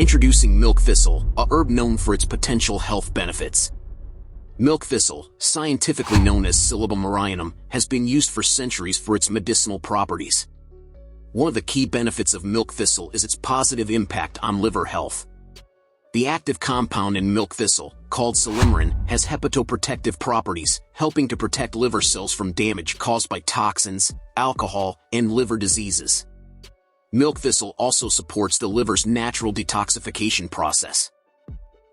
Introducing milk thistle, a herb known for its potential health benefits. Milk thistle, scientifically known as Silybum merianum, has been used for centuries for its medicinal properties. One of the key benefits of milk thistle is its positive impact on liver health. The active compound in milk thistle, called silymarin, has hepatoprotective properties, helping to protect liver cells from damage caused by toxins, alcohol, and liver diseases. Milk thistle also supports the liver's natural detoxification process.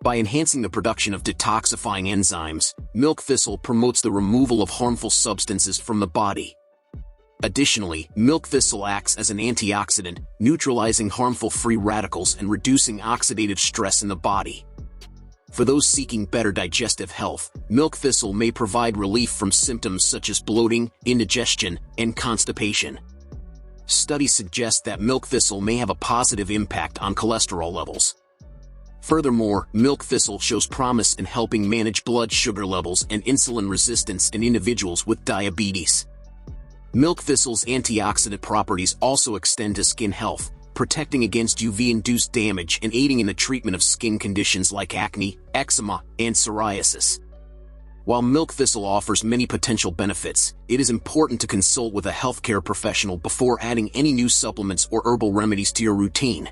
By enhancing the production of detoxifying enzymes, milk thistle promotes the removal of harmful substances from the body. Additionally, milk thistle acts as an antioxidant, neutralizing harmful free radicals and reducing oxidative stress in the body. For those seeking better digestive health, milk thistle may provide relief from symptoms such as bloating, indigestion, and constipation. Studies suggest that milk thistle may have a positive impact on cholesterol levels. Furthermore, milk thistle shows promise in helping manage blood sugar levels and insulin resistance in individuals with diabetes. Milk thistle's antioxidant properties also extend to skin health, protecting against UV-induced damage and aiding in the treatment of skin conditions like acne, eczema, and psoriasis. While milk thistle offers many potential benefits, it is important to consult with a healthcare professional before adding any new supplements or herbal remedies to your routine.